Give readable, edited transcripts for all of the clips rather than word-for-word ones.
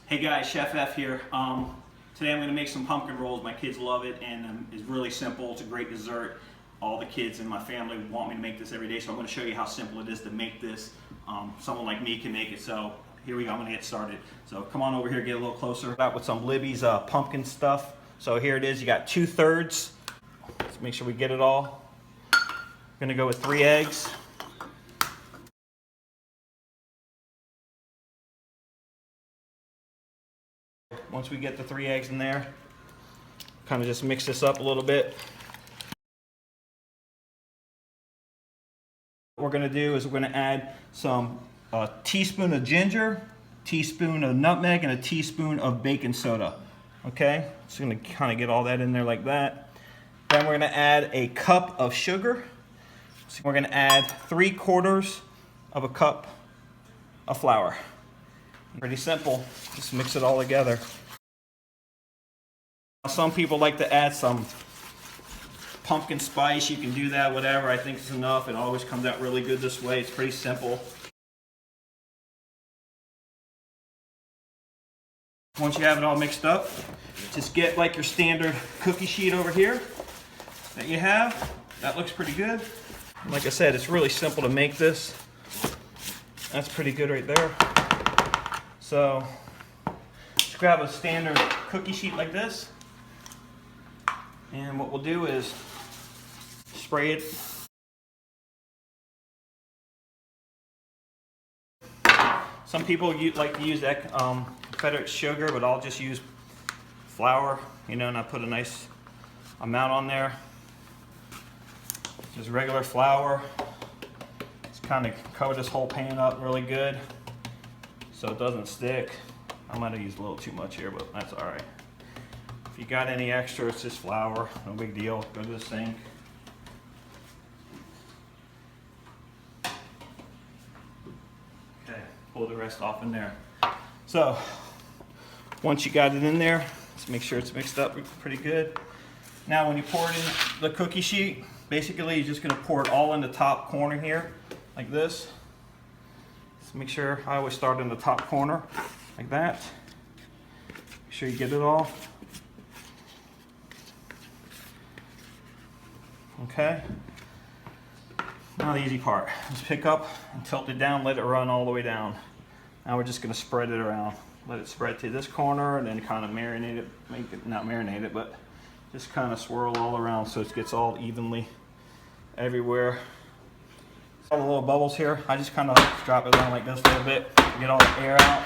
Hey guys, Chef F here. Today I'm going to make some pumpkin rolls. My kids love it, and it's really simple. It's a great dessert. All the kids in my family want me to make this every day, so I'm going to show you how simple it is to make this. Someone like me can make it. So here we go. I'm going to get started. So come on over here, get a little closer. Out with some Libby's pumpkin stuff. So here it is. You got 2/3. Let's make sure we get it all. I'm going to go with 3 eggs. Once we get the 3 eggs in there, kind of just mix this up a little bit. What we're going to do is we're going to add a teaspoon of ginger, teaspoon of nutmeg, and a teaspoon of baking soda. Okay, so I'm going to kind of get all that in there like that. Then we're going to add a cup of sugar. So we're going to add 3/4 of a cup of flour. Pretty simple. Just mix it all together. Some people like to add some pumpkin spice. You can do that, whatever. I think it's enough. It always comes out really good this way. It's pretty simple. Once you have it all mixed up, just get like your standard cookie sheet over here that you have. That looks pretty good. Like I said, it's really simple to make this. That's pretty good right there. So just grab a standard cookie sheet like this, and what we'll do is spray it. Some people like to use that Confederate sugar, but I'll just use flour, and I put a nice amount on there. Just regular flour. Just kind of cover this whole pan up really good so it doesn't stick. I might have used a little too much here, but that's all right. If you got any extra, it's just flour, no big deal. Go to the sink. Okay, pull the rest off in there. So, once you got it in there, let's make sure it's mixed up pretty good. Now when you pour it in the cookie sheet, basically you're just gonna pour it all in the top corner here, like this. Just make sure, I always start in the top corner, like that. Make sure you get it all. Okay. Now the easy part. Just pick up and tilt it down, let it run all the way down. Now we're just gonna spread it around. Let it spread to this corner and then kind of marinate it, not marinate it, but just kind of swirl all around so it gets all evenly everywhere. All the little bubbles here, I just kind of drop it down like this a little bit to get all the air out.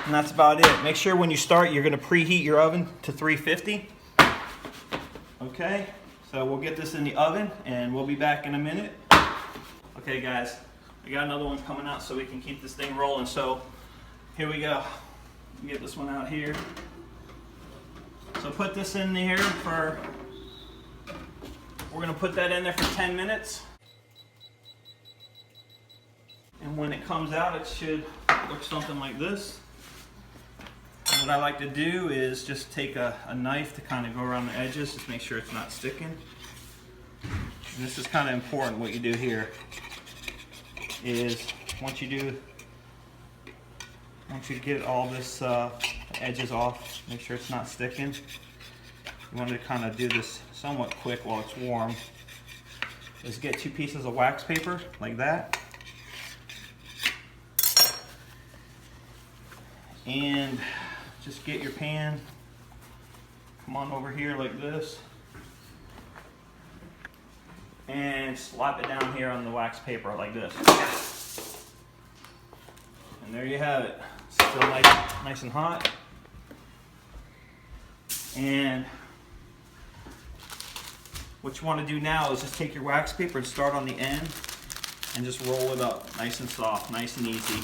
And that's about it. Make sure when you start, you're going to preheat your oven to 350. Okay, so we'll get this in the oven and we'll be back in a minute. Okay guys, we got another one coming out so we can keep this thing rolling. So here we go. Get this one out here. So put this in here we're going to put that in there for 10 minutes. And when it comes out, it should look something like this. And what I like to do is just take a knife to kind of go around the edges, just make sure it's not sticking. And this is kind of important. What you do here is once you get all this edges off, make sure it's not sticking. You want to kind of do this somewhat quick while it's warm. Just get 2 pieces of wax paper like that. And just get your pan. Come on over here like this. And slap it down here on the wax paper like this. And there you have it. Still nice and hot. And what you want to do now is just take your wax paper and start on the end and just roll it up nice and soft, nice and easy.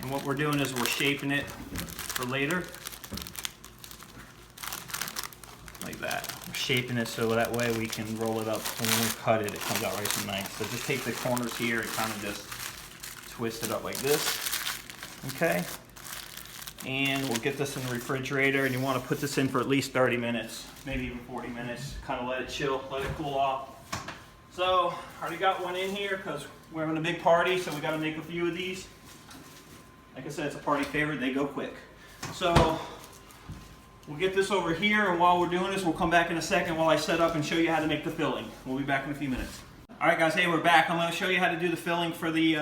And what we're doing is we're shaping it for later. Like that. We're shaping it so that way we can roll it up, and when we cut it, it comes out nice and nice. So just take the corners here and kind of just twist it up like this. Okay? And we'll get this in the refrigerator, and you want to put this in for at least 30 minutes, maybe even 40 minutes. Kind of let it chill, let it cool off. So I already got one in here because we're having a big party, so we got to make a few of these. Like I said, it's a party favorite. They go quick. So we'll get this over here, and while we're doing this, we'll come back in a second while I set up and show you how to make the filling. We'll be back in a few minutes. All right, guys, hey, we're back. I'm going to show you how to do the filling for the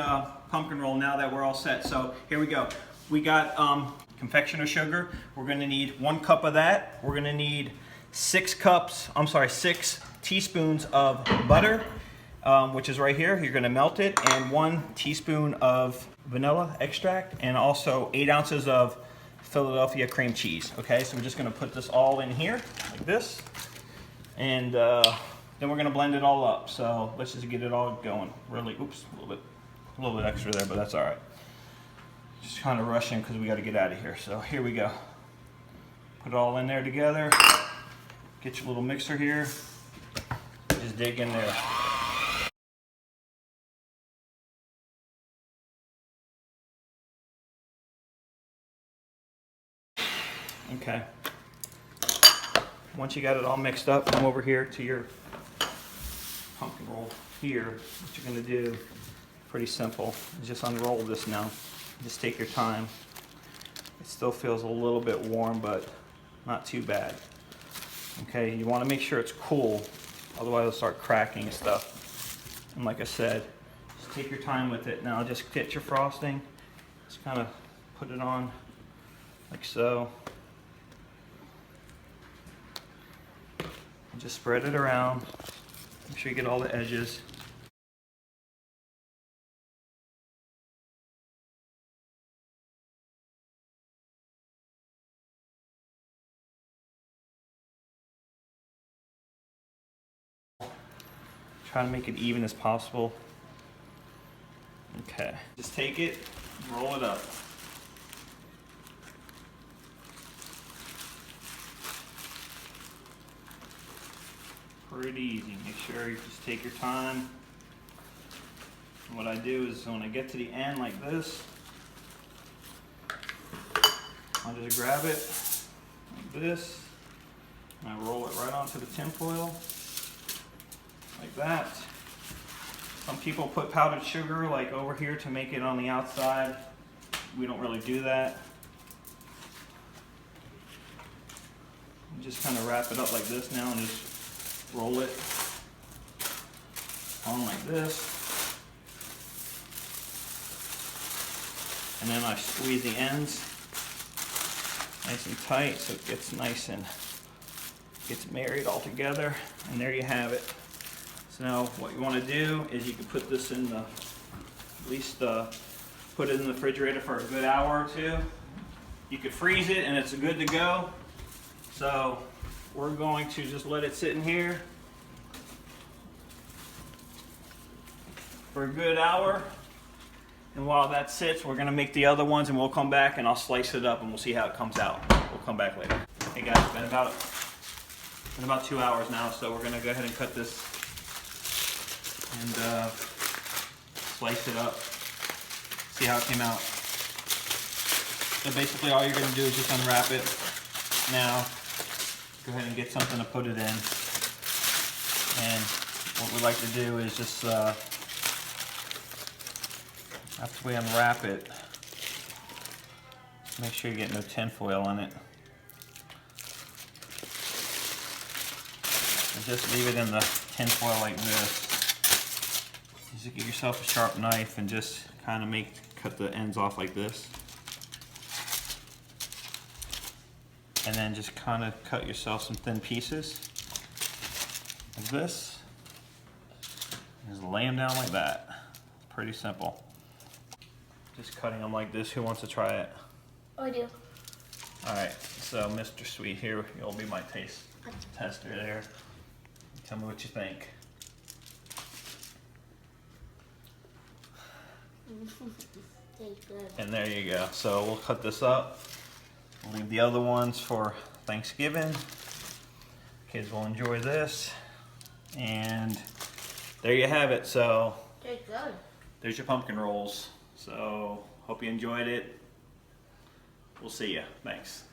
pumpkin roll now that we're all set. So here we go. We got confectioner sugar. We're going to need 1 cup of that. We're going to need 6 teaspoons of butter, which is right here. You're going to melt it, and 1 teaspoon of vanilla extract, and also 8 ounces of Philadelphia cream cheese. Okay, so we're just going to put this all in here like this, and then we're going to blend it all up. So let's just get it all going. Really, oops, a little bit extra there, but that's all right. Just kind of rushing because we got to get out of here. So here we go. Put it all in there together. Get your little mixer here. Just dig in there. Okay. Once you got it all mixed up, come over here to your pumpkin roll here. What you're going to do, pretty simple, is just unroll this now. Just take your time. It still feels a little bit warm, but not too bad. Okay, you want to make sure it's cool, otherwise it'll start cracking and stuff. And like I said, just take your time with it. Now just get your frosting, just kind of put it on like so. And just spread it around. Make sure you get all the edges. Try to make it even as possible. Okay, just take it, roll it up. Pretty easy. Make sure you just take your time. And what I do is when I get to the end like this, I'll just grab it like this, and I roll it right onto the tin foil. Like that. Some people put powdered sugar like over here to make it on the outside. We don't really do that. You just kind of wrap it up like this now and just roll it on like this. And then I squeeze the ends nice and tight so it gets nice and gets married all together. And there you have it. So now what you want to do is you can put this in the, at least put it in the refrigerator for a good hour or 2. You could freeze it and it's good to go. So we're going to just let it sit in here for a good hour. And while that sits, we're going to make the other ones, and we'll come back and I'll slice it up and we'll see how it comes out. We'll come back later. Hey guys, it's been about 2 hours now, so we're going to go ahead and cut this and slice it up, see how it came out. So basically all you're going to do is just unwrap it. Now go ahead and get something to put it in, and what we like to do is just after we unwrap it, make sure you get no tin foil on it, and just leave it in the tin foil like this. Just get yourself a sharp knife and just kind of cut the ends off like this. And then just kind of cut yourself some thin pieces like this. Just lay them down like that. It's pretty simple. Just cutting them like this. Who wants to try it? Oh, I do. Alright, so Mr. Sweet, here you'll be my taste tester there. Tell me what you think. Tastes good. And there you go. So we'll cut this up. We'll leave the other ones for Thanksgiving. Kids will enjoy this. And there you have it. So Tastes good. there's your pumpkin rolls. So hope you enjoyed it. We'll see you. Thanks.